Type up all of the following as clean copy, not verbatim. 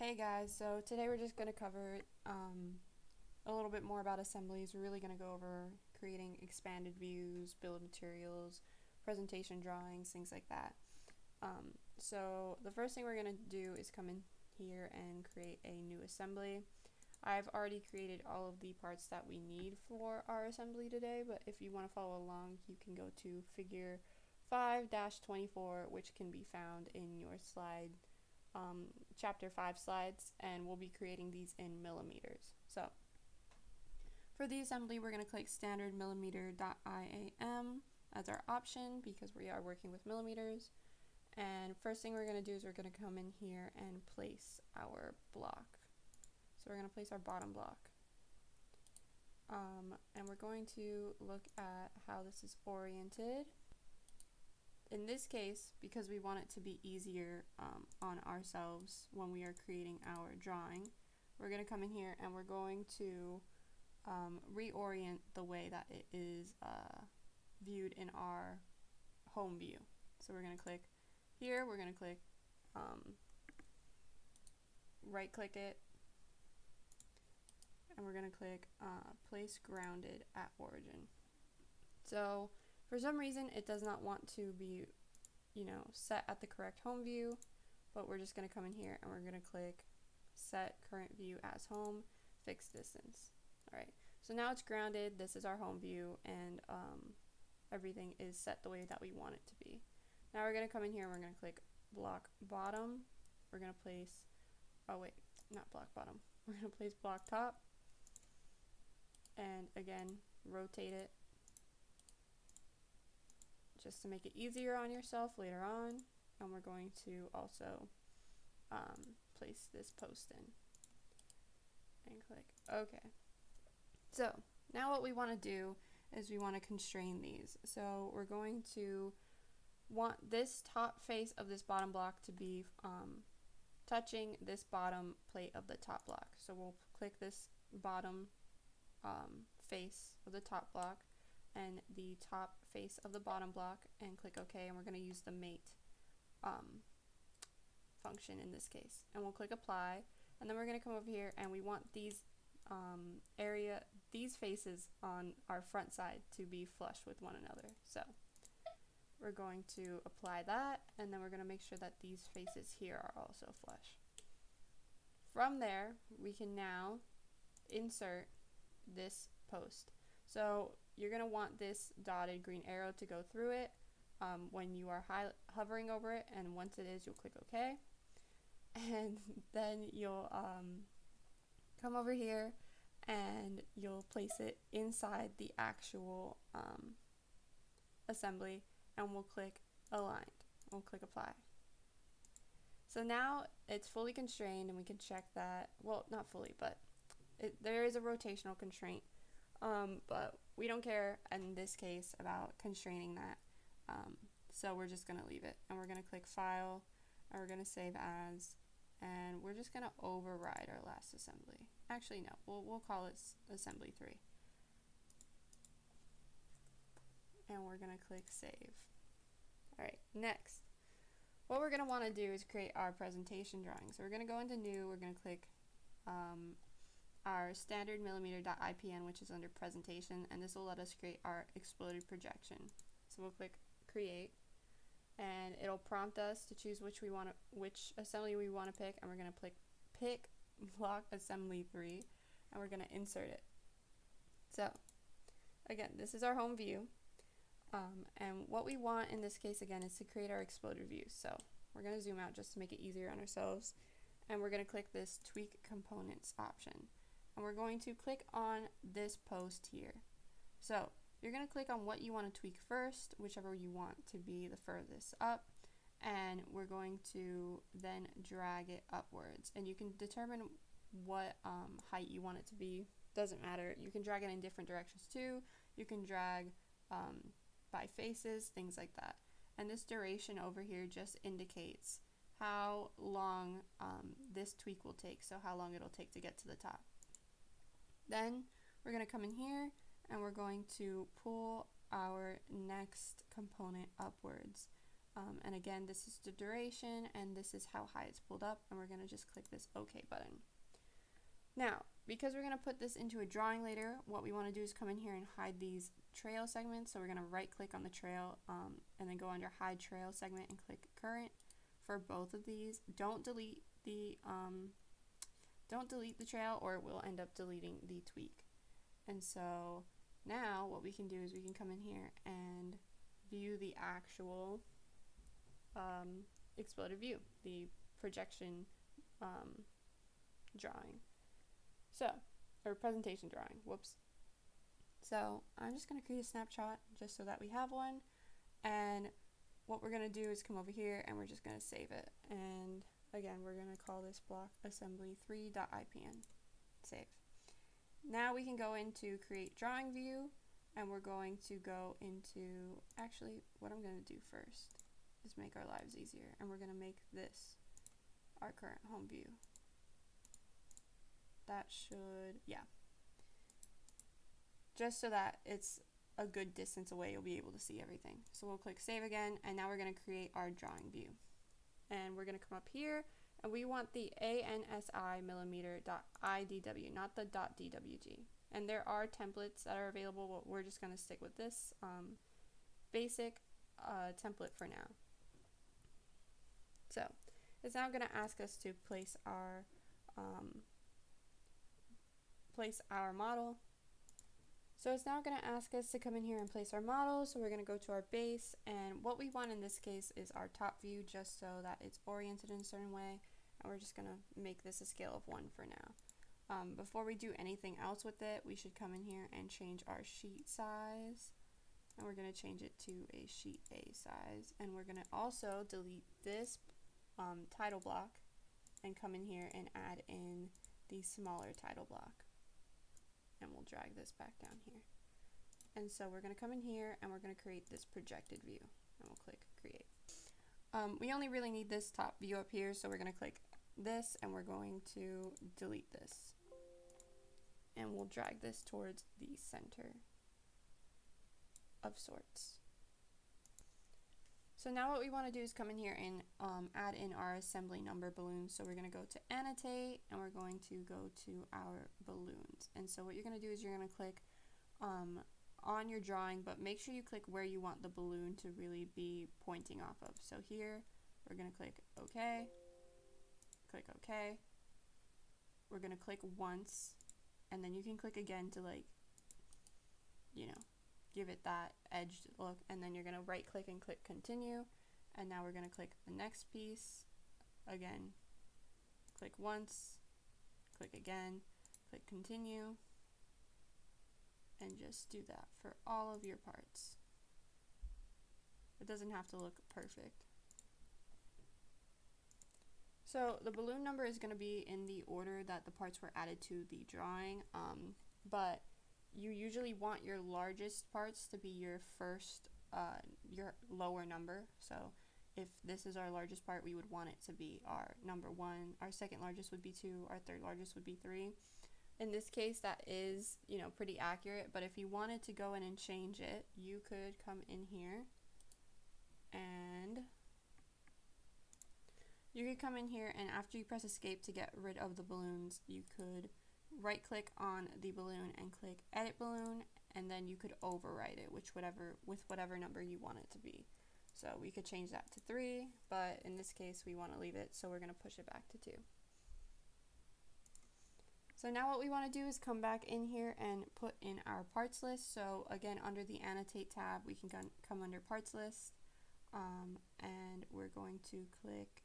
Hey guys, so today we're just going to cover a little bit more about assemblies. We're really going to go over creating expanded views, build materials, presentation drawings, things like that. So the first thing we're going to do is come in here and create a new assembly. I've already created all of the parts that we need for our assembly today, but if you want to follow along, you can go to figure 5-24, which can be found in your slide chapter 5 slides, and we'll be creating these in millimeters. So for the assembly, we're going to click standard millimeter.iam as our option because we are working with millimeters. And first thing we're going to do is we're going to come in here and place our block. So we're going to place our bottom block. And we're going to look at how this is oriented. In this case, because we want it to be easier on ourselves when we are creating our drawing, we're going to come in here and we're going to reorient the way that it is viewed in our home view. So we're going to click here, we're going to click right click it, and we're going to click place grounded at origin. So for some reason, it does not want to be, set at the correct home view, but we're just going to come in here and we're going to click set current view as home, fixed distance. All right, so now it's grounded. This is our home view, and everything is set the way that we want it to be. Now we're going to come in here and we're going to click block bottom. We're going to place, not block bottom. We're going to place block top, and again, rotate it, just to make it easier on yourself later on. And we're going to also place this post in and click OK. So now what we want to do is we want to constrain these. So we're going to want this top face of this bottom block to be touching this bottom plate of the top block. So we'll click this bottom face of the top block and the top face of the bottom block and click OK, and we're going to use the mate function in this case, and we'll click apply, and then we're going to come over here and we want these these faces on our front side to be flush with one another. So we're going to apply that, and then we're going to make sure that these faces here are also flush. From there, we can now insert this post. So you're going to want this dotted green arrow to go through it when you are hovering over it, and once it is, you'll click OK. And then you'll come over here and you'll place it inside the actual assembly, and we'll click aligned. We'll click apply. So now it's fully constrained, and we can check that, well, not fully, but there is a rotational constraint. But we don't care in this case about constraining that, so we're just going to leave it, and we're going to click File, and we're going to Save As, and we're just going to override our last assembly. Actually, no, we'll call it Assembly 3, and we're going to click Save. Alright, next, what we're going to want to do is create our presentation drawing. So we're going to go into New, we're going to click our standard millimeter.ipn, which is under presentation, and this will let us create our exploded projection. So we'll click create, and it'll prompt us to choose which assembly we want to pick, and we're going to pick block assembly 3, and we're going to insert it. So again, this is our home view, and what we want in this case again is to create our exploded view. So we're going to zoom out just to make it easier on ourselves, and we're going to click this tweak components option. And we're going to click on this post here. So you're going to click on what you want to tweak first, whichever you want to be the furthest up, and we're going to then drag it upwards. And you can determine what height you want it to be. Doesn't matter. You can drag it in different directions too. You can drag by faces, things like that. And this duration over here just indicates how long this tweak will take, so how long it'll take to get to the top. Then we're going to come in here and we're going to pull our next component upwards. And again, this is the duration, and this is how high it's pulled up, and we're going to just click this OK button. Now, because we're going to put this into a drawing later, what we want to do is come in here and hide these trail segments. So we're going to right click on the trail and then go under Hide Trail Segment and click Current for both of these. Don't delete the trail, or it will end up deleting the tweak. And so now what we can do is we can come in here and view the actual exploded view, the projection drawing. So, or presentation drawing, whoops. So I'm just going to create a snapshot just so that we have one, and what we're going to do is come over here and we're just going to save it, and again we're going to call this block assembly3.ipn. Save. Now we can go into create drawing view, and we're going to go into, actually what I'm going to do first is make our lives easier, and we're going to make this our current home view. That should, yeah, just so that it's a good distance away, you'll be able to see everything. So we'll click save again, and now we're going to create our drawing view, and we're going to come up here, and we want the ANSI millimeter.idw, not the .dwg. And there are templates that are available, but we're just going to stick with this basic template for now. So it's now going to ask us to place our model. So it's now going to ask us to come in here and place our model. So we're going to go to our base, and what we want in this case is our top view, just so that it's oriented in a certain way, and we're just going to make this a scale of 1 for now. Before we do anything else with it, we should come in here and change our sheet size, and we're going to change it to a sheet A size, and we're going to also delete this title block and come in here and add in the smaller title block, and we'll drag this back down here. And so we're going to come in here and we're going to create this projected view, and we'll click create. We only really need this top view up here, so we're going to click this and we're going to delete this, and we'll drag this towards the center of sorts. So now what we want to do is come in here and add in our assembly number balloons. So we're going to go to annotate, and we're going to go to our balloons. And so what you're going to do is you're going to click on your drawing, but make sure you click where you want the balloon to really be pointing off of. So here we're going to click OK, click OK. We're going to click once, and then you can click again to, like, you know, give it that edged look, and then you're going to right click and click continue, and now we're going to click the next piece again, click once, click again, click continue, and just do that for all of your parts. It doesn't have to look perfect. So the balloon number is going to be in the order that the parts were added to the drawing, but you usually want your largest parts to be your first, your lower number. So if this is our largest part, we would want it to be our number 1. Our second largest would be 2. Our third largest would be 3. In this case, that is, you know, pretty accurate. But if you wanted to go in and change it, you could come in here and after you press escape to get rid of the balloons, you could right click on the balloon and click edit balloon, and then you could overwrite it with whatever number you want it to be. So we could change that to 3, but in this case we want to leave it, so we're going to push it back to 2. So now what we want to do is come back in here and put in our parts list. So again, under the annotate tab, we can come under parts list, and we're going to click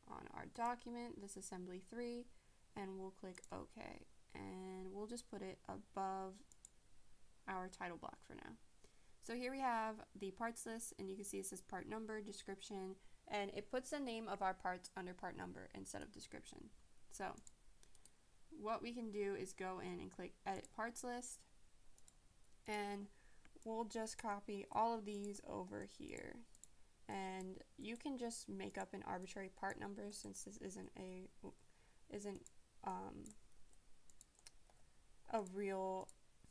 on our document, this assembly 3, and we'll click OK. And we'll just put it above our title block for now. So here we have the parts list, and you can see it says part number, description, and it puts the name of our parts under part number instead of description. So what we can do is go in and click edit parts list, and we'll just copy all of these over here. And you can just make up an arbitrary part number, since this isn't a real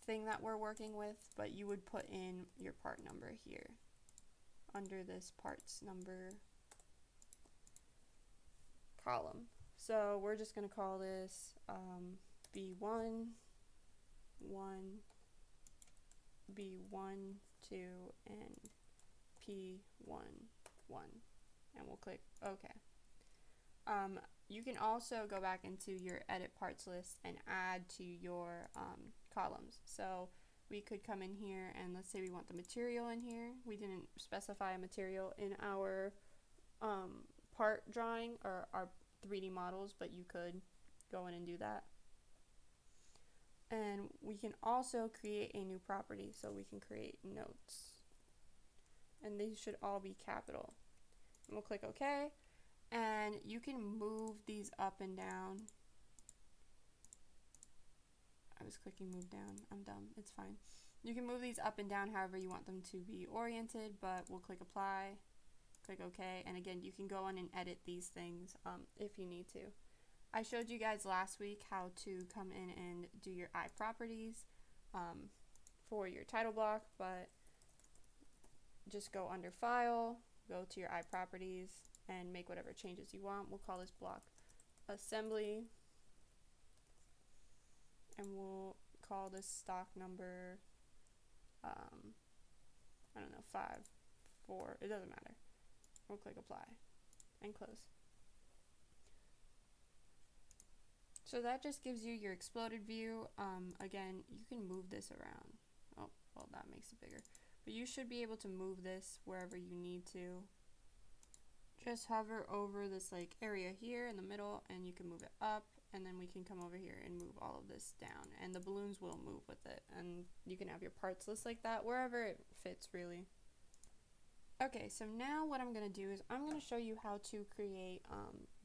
thing that we're working with, but you would put in your part number here. under this parts number column. So we're just going to call this B1, 1, B1, 2, and P1, 1. And we'll click OK. You can also go back into your edit parts list and add to your columns. So we could come in here and let's say we want the material in here. We didn't specify a material in our part drawing or our 3D models, but you could go in and do that. And we can also create a new property, so we can create notes. And these should all be capital. And we'll click OK. And you can move these up and down. I was clicking move down. I'm dumb. It's fine. You can move these up and down however you want them to be oriented, but we'll click apply, click OK, and again, you can go in and edit these things if you need to. I showed you guys last week how to come in and do your eye properties for your title block, but just go under File, go to your eye properties, and make whatever changes you want. We'll call this block Assembly, and we'll call this stock number, I don't know, 5, 4, it doesn't matter. We'll click apply and close. So that just gives you your exploded view. Again, you can move this around. Oh, well, that makes it bigger. But you should be able to move this wherever you need to. Just hover over this like area here in the middle and you can move it up, and then we can come over here and move all of this down, and the balloons will move with it, and you can have your parts list like that wherever it fits really. Okay, so now what I'm going to do is I'm going to show you how to create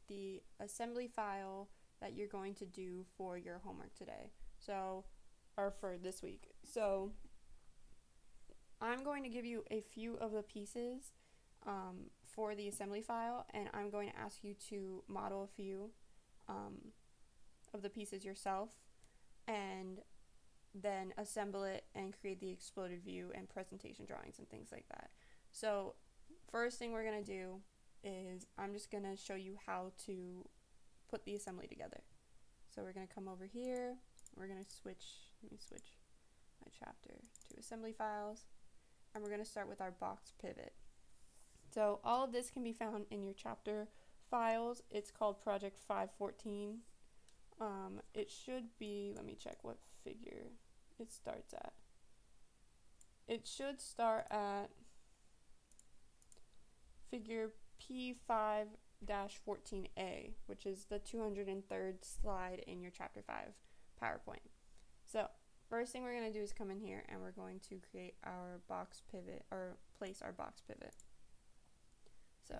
the assembly file that you're going to do for your homework today, so, or for this week. So I'm going to give you a few of the pieces for the assembly file, and I'm going to ask you to model a few of the pieces yourself, and then assemble it and create the exploded view and presentation drawings and things like that. So first thing we're going to do is I'm just going to show you how to put the assembly together. So we're going to come over here, we're going to switch, let me switch my chapter to assembly files, and we're going to start with our box pivot. So all of this can be found in your chapter files. It's called Project 514. It should be, let me check what figure it starts at. It should start at figure P5-14A, which is the 203rd slide in your chapter 5 PowerPoint. So first thing we're going to do is come in here and we're going to create our box pivot, or place our box pivot. So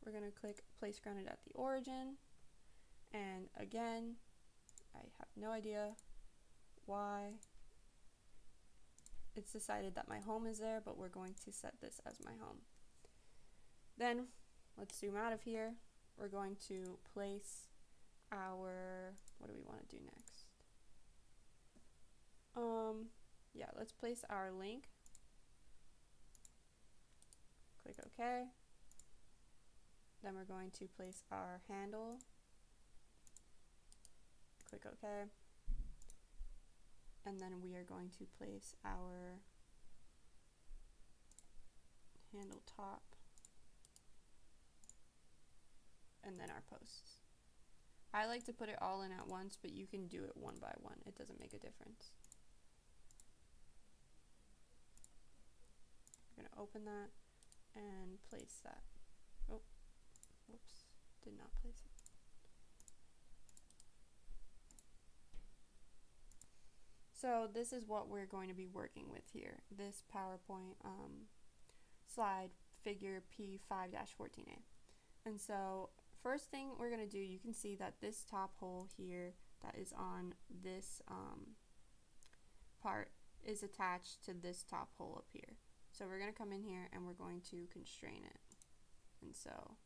we're going to click place grounded at the origin, and again, I have no idea why it's decided that my home is there, but we're going to set this as my home. Then let's zoom out of here. We're going to place our, what do we want to do next? Yeah, let's place our link. Click OK. Then we're going to place our handle. Click OK. And then we are going to place our handle top. And then our posts. I like to put it all in at once, but you can do it one by one. It doesn't make a difference. We're going to open that and place that. Oh, whoops, did not place it. So this is what we're going to be working with here. This PowerPoint slide figure P5-14A. And so first thing we're going to do, you can see that this top hole here that is on this part is attached to this top hole up here. So we're going to come in here and we're going to constrain it. And so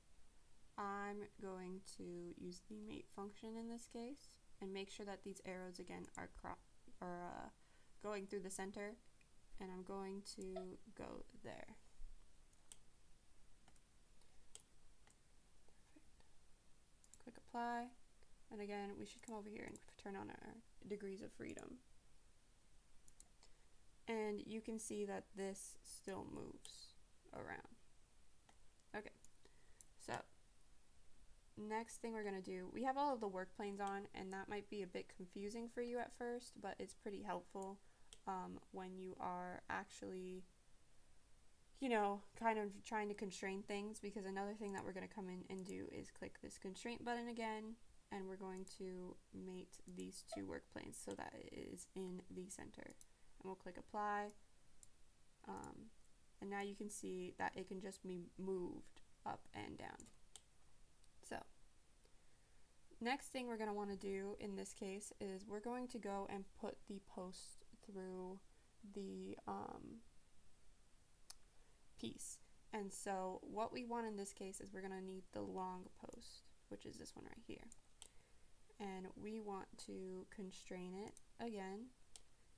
I'm going to use the mate function in this case and make sure that these arrows again are going through the center, and I'm going to go there. apply. And again, we should come over here and turn on our degrees of freedom. And you can see that this still moves around. Okay, so next thing we're going to do, we have all of the work planes on, and that might be a bit confusing for you at first, but it's pretty helpful when you are actually, you know, kind of trying to constrain things, because another thing that we're going to come in and do is click this constraint button again, and we're going to mate these two work planes so that it is in the center. And we'll click apply, and now you can see that it can just be moved up and down. So next thing we're going to want to do in this case is we're going to go and put the post through the piece. And so what we want in this case is we're going to need the long post, which is this one right here. And we want to constrain it again.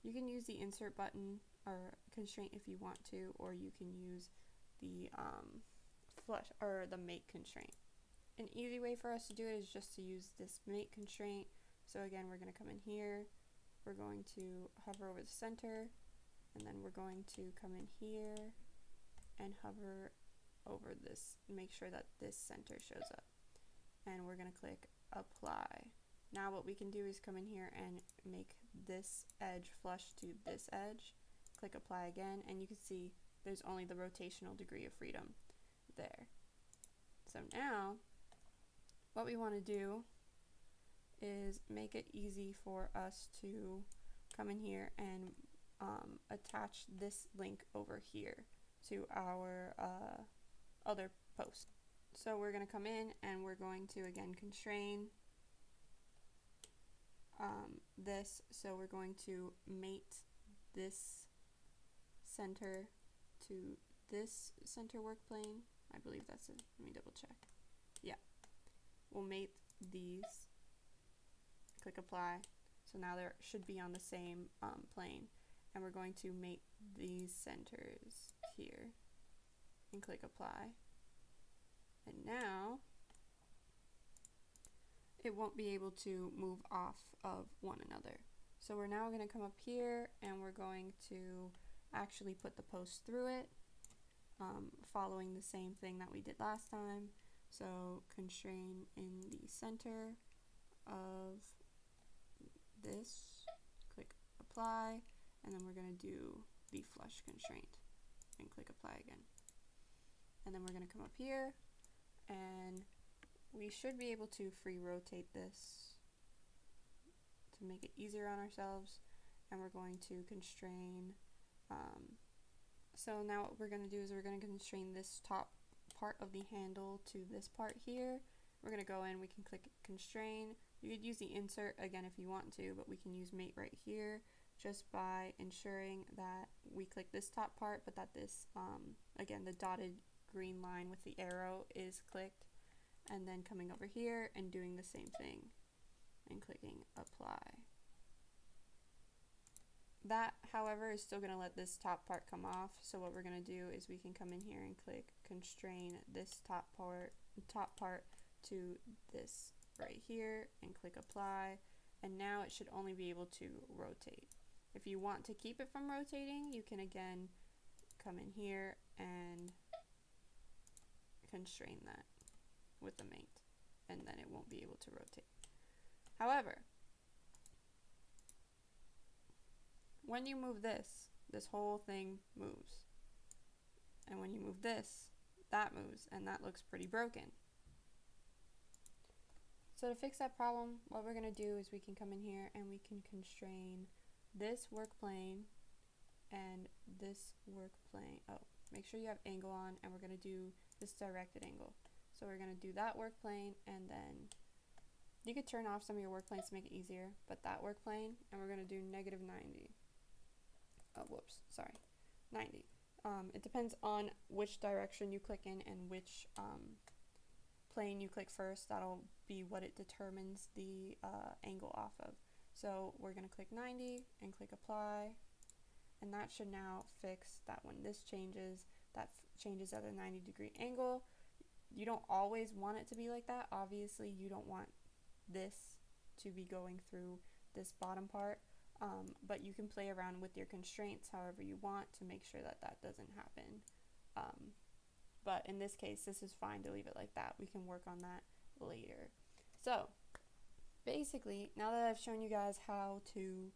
You can use the insert button or constraint if you want to, or you can use the flush or the mate constraint. An easy way for us to do it is just to use this mate constraint. So again, we're going to come in here, we're going to hover over the center, and then we're going to come in here and hover over this, make sure that this center shows up. And we're going to click apply. Now what we can do is come in here and make this edge flush to this edge, click apply again, and you can see there's only the rotational degree of freedom there. So now what we want to do is make it easy for us to come in here and attach this link over here to our other post. So we're going to come in and we're going to again constrain this. So we're going to mate this center to this center work plane. I believe that's it. Let me double check. Yeah. We'll mate these. Click apply. So now they should be on the same plane. And we're going to mate these centers here. And click apply. And now it won't be able to move off of one another. So we're now going to come up here and we're going to actually put the post through it, following the same thing that we did last time. So constrain in the center of this, click apply, and then we're going to do the flush constraint and click apply again. And then we're going to come up here and we should be able to free rotate this to make it easier on ourselves, and we're going to constrain. So now what we're going to do is we're going to constrain this top part of the handle to this part here. We're going to go in, we can click constrain. You could use the insert again if you want to, but we can use mate right here just by ensuring that we click this top part, but that this, again, the dotted green line with the arrow is clicked, and then coming over here and doing the same thing and clicking apply. That, however, is still going to let this top part come off. So what we're going to do is we can come in here and click constrain this top part to this right here and click apply. And now it should only be able to rotate. If you want to keep it from rotating, you can again come in here and constrain that with the mate, and then it won't be able to rotate. However, when you move this, this whole thing moves. And when you move this, that moves, and that looks pretty broken. So to fix that problem, what we're going to do is we can come in here and we can constrain this work plane and this work plane. Oh, make sure you have angle on, and we're going to do this directed angle. So we're going to do that work plane, and then you could turn off some of your work planes to make it easier, but that work plane, and we're going to do -90. Oh, whoops, sorry, 90. It depends on which direction you click in and which plane you click first. That'll be what it determines the angle off of. So we're going to click 90 and click apply, and that should now fix that. When this changes, that changes at a 90-degree angle. You don't always want it to be like that. Obviously, you don't want this to be going through this bottom part, but you can play around with your constraints however you want to make sure that that doesn't happen. But in this case, this is fine to leave it like that. We can work on that later. So basically, now that I've shown you guys how to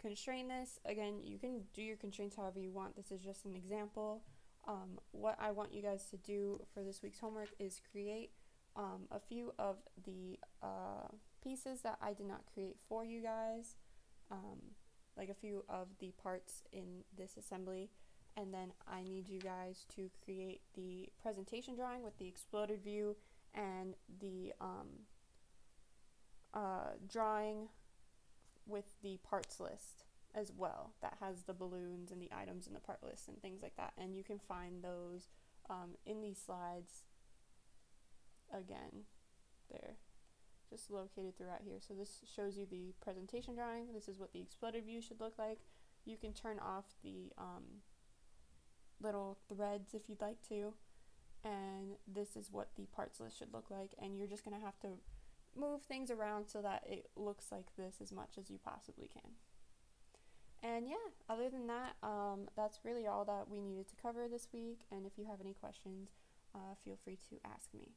constrain this, again, you can do your constraints however you want. This is just an example. What I want you guys to do for this week's homework is create a few of the pieces that I did not create for you guys, like a few of the parts in this assembly, and then I need you guys to create the presentation drawing with the exploded view and the drawing with the parts list as well, that has the balloons and the items in the part list and things like that, and you can find those in these slides. Again, they're just located throughout here. So this shows you the presentation drawing. This is what the exploded view should look like. You can turn off the little threads if you'd like to, and this is what the parts list should look like, and you're just going to have to move things around so that it looks like this as much as you possibly can. And yeah, other than that, that's really all that we needed to cover this week, and if you have any questions, feel free to ask me.